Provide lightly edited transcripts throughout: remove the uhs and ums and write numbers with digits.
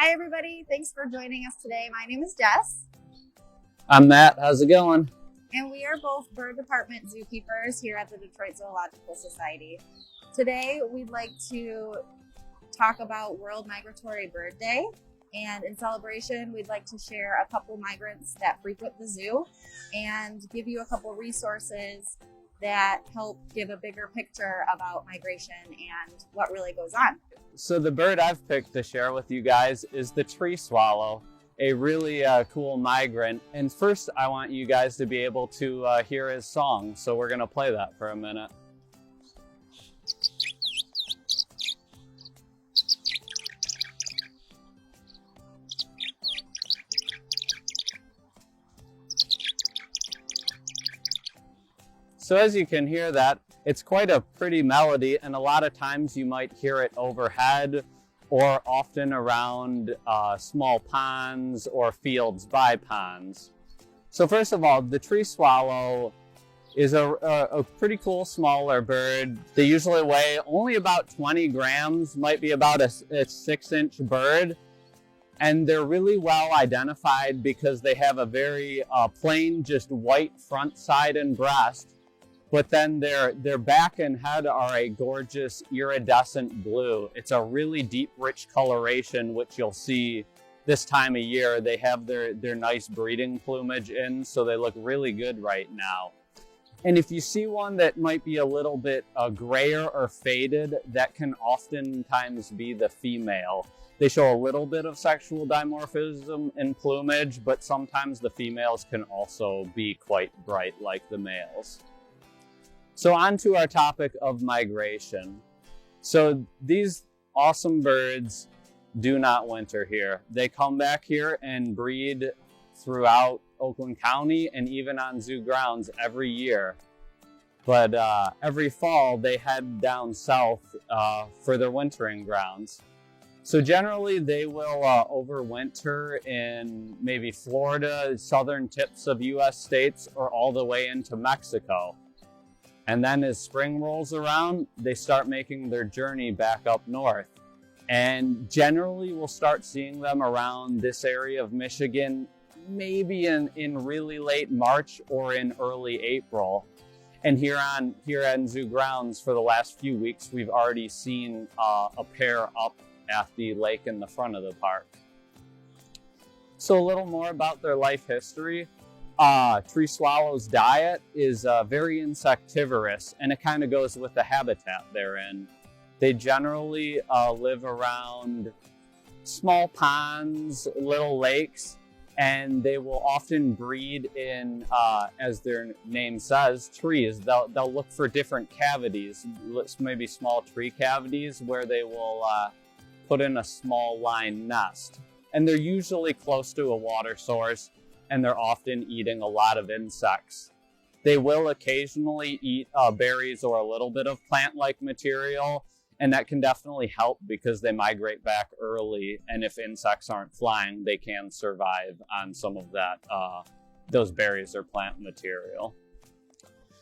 Hi, everybody. Thanks for joining us today. My name is Jess. I'm Matt. How's it going? And we are both bird department zookeepers here at the Detroit Zoological Society. Today, we'd like to talk about World Migratory Bird Day. And in celebration, we'd like to share a couple migrants that frequent the zoo and give you a couple resources that help give a bigger picture about migration and what really goes on. So the bird I've picked to share with you guys is the tree swallow, a really cool migrant. And first, I want you guys to be able to hear his song. So we're going to play that for a minute. So as you can hear that, it's quite a pretty melody, and a lot of times you might hear it overhead or often around small ponds or fields by ponds. So first of all, the tree swallow is a pretty cool smaller bird. They usually weigh only about 20 grams, might be about a 6-inch bird. And they're really well identified because they have a very plain, just white front, side, and breast. But then their back and head are a gorgeous iridescent blue. It's a really deep, rich coloration, which you'll see this time of year. They have their nice breeding plumage in, so they look really good right now. And if you see one that might be a little bit grayer or faded, that can oftentimes be the female. They show a little bit of sexual dimorphism in plumage, but sometimes the females can also be quite bright like the males. So on to our topic of migration. So these awesome birds do not winter here. They come back here and breed throughout Oakland County and even on zoo grounds every year. But every fall they head down south for their wintering grounds. So generally they will overwinter in maybe Florida, southern tips of US states, or all the way into Mexico. And then as spring rolls around, they start making their journey back up north. And generally we'll start seeing them around this area of Michigan, maybe in really late March or in early April. And here on zoo grounds for the last few weeks, we've already seen a pair up at the lake in the front of the park. So a little more about their life history. Tree swallow's diet is very insectivorous, and it kind of goes with the habitat they're in. They generally live around small ponds, little lakes, and they will often breed in, as their name says, trees. They'll look for different cavities, maybe small tree cavities, where they will put in a small line nest. And they're usually close to a water source, and they're often eating a lot of insects. They will occasionally eat berries or a little bit of plant-like material, and that can definitely help because they migrate back early, and if insects aren't flying, they can survive on some of that, those berries or plant material.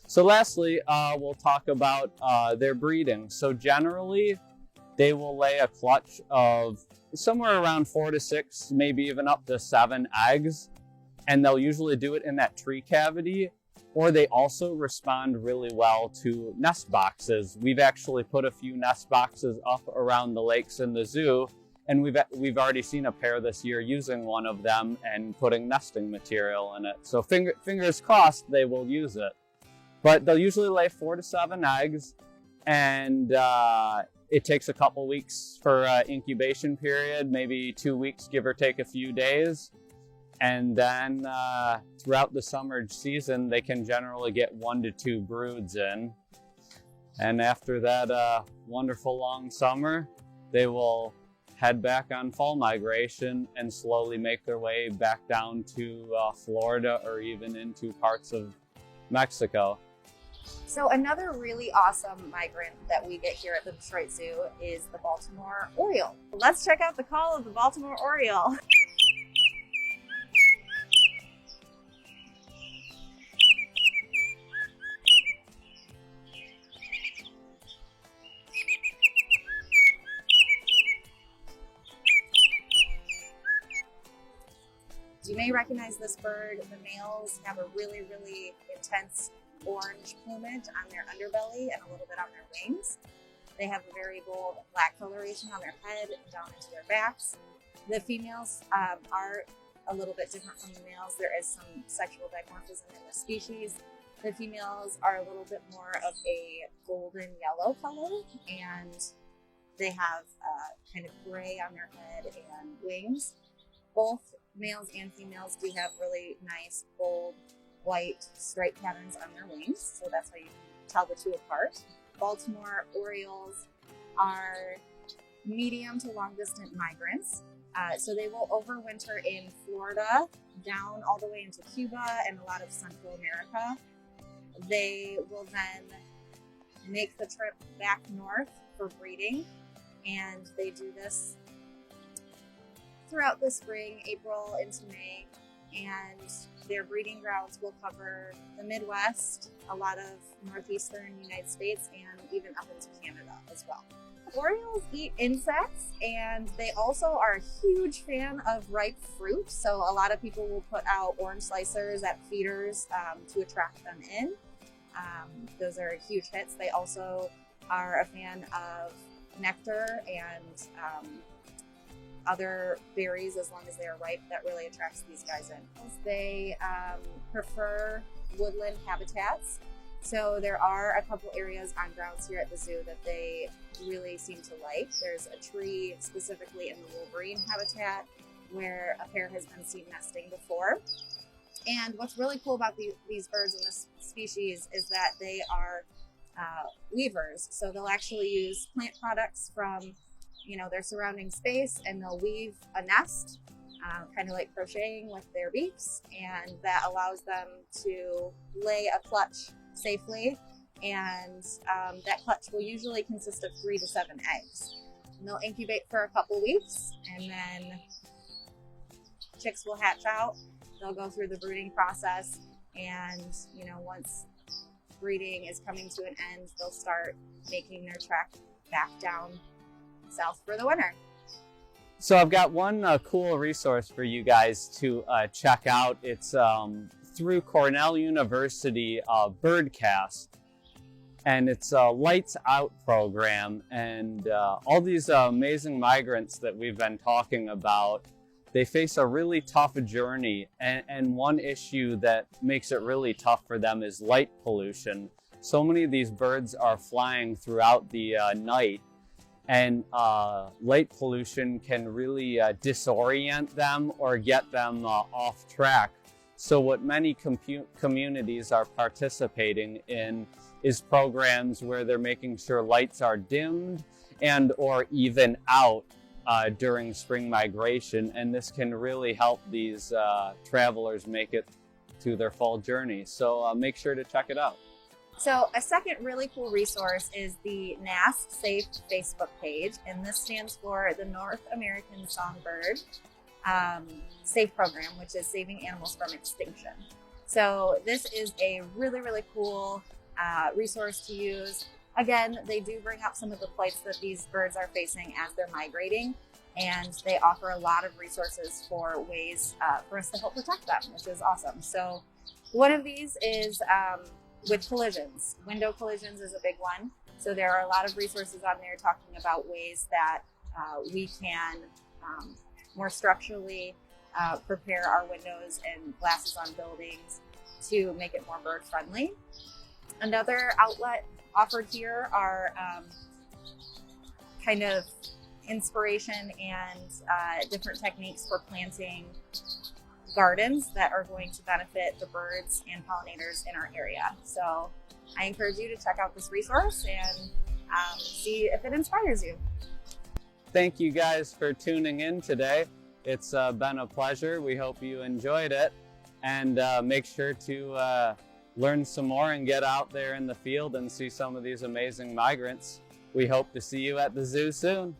So lastly, we'll talk about their breeding. So generally, they will lay a clutch of somewhere around 4 to 6, maybe even up to 7 eggs. And they'll usually do it in that tree cavity, or they also respond really well to nest boxes. We've actually put a few nest boxes up around the lakes in the zoo, and we've already seen a pair this year using one of them and putting nesting material in it. So fingers crossed they will use it. But they'll usually lay 4 to 7 eggs, and it takes a couple weeks for incubation period, maybe 2 weeks, give or take a few days. And then throughout the summer season, they can generally get 1 to 2 broods in. And after that wonderful long summer, they will head back on fall migration and slowly make their way back down to Florida or even into parts of Mexico. So another really awesome migrant that we get here at the Detroit Zoo is the Baltimore Oriole. Let's check out the call of the Baltimore Oriole. You may recognize this bird. The males have a really, really intense orange plumage on their underbelly and a little bit on their wings. They have a very bold black coloration on their head and down into their backs. The females are a little bit different from the males. There is some sexual dimorphism in the species. The females are a little bit more of a golden yellow color, and they have kind of gray on their head and wings. Both males and females do have really nice, bold, white stripe patterns on their wings, so that's how you can tell the two apart. Baltimore Orioles are medium to long-distance migrants, so they will overwinter in Florida, down all the way into Cuba and a lot of Central America. They will then make the trip back north for breeding, and they do this throughout the spring, April into May, and their breeding grounds will cover the Midwest, a lot of northeastern United States, and even up into Canada as well. Orioles eat insects, and they also are a huge fan of ripe fruit, so a lot of people will put out orange slicers at feeders to attract them in. Those are huge hits. They also are a fan of nectar and other berries, as long as they are ripe. That really attracts these guys in. They prefer woodland habitats, so there are a couple areas on grounds here at the zoo that they really seem to like. There's a tree specifically in the wolverine habitat where a pair has been seen nesting before. And what's really cool about these birds in this species is that they are weavers. So they'll actually use plant products from their surrounding space, and they'll weave a nest, kind of like crocheting with their beaks, and that allows them to lay a clutch safely, and that clutch will usually consist of 3 to 7 eggs. And they'll incubate for a couple weeks, and then chicks will hatch out. They'll go through the brooding process, and once breeding is coming to an end, they'll start making their trek back down south for the winter. So I've got one cool resource for you guys to check out. It's through Cornell University Birdcast, and it's a Lights Out program, and all these amazing migrants that we've been talking about, they face a really tough journey, and one issue that makes it really tough for them is light pollution. So many of these birds are flying throughout the night, and light pollution can really disorient them or get them off track. So what many communities are participating in is programs where they're making sure lights are dimmed and or even out during spring migration, and this can really help these travelers make it to their fall journey. So make sure to check it out. So a second really cool resource is the NAST Safe Facebook page, and this stands for the North American Songbird Safe Program, which is saving animals from extinction. So this is a really, really cool resource to use. Again, they do bring up some of the plights that these birds are facing as they're migrating, and they offer a lot of resources for ways for us to help protect them, which is awesome. So one of these is with collisions. Window collisions is a big one. So there are a lot of resources on there talking about ways that we can more structurally prepare our windows and glasses on buildings to make it more bird friendly. Another outlet offered here are kind of inspiration and different techniques for planting gardens that are going to benefit the birds and pollinators in our area. So I encourage you to check out this resource and see if it inspires you. Thank you guys for tuning in today. It's been a pleasure. We hope you enjoyed it, and make sure to learn some more and get out there in the field and see some of these amazing migrants. We hope to see you at the zoo soon.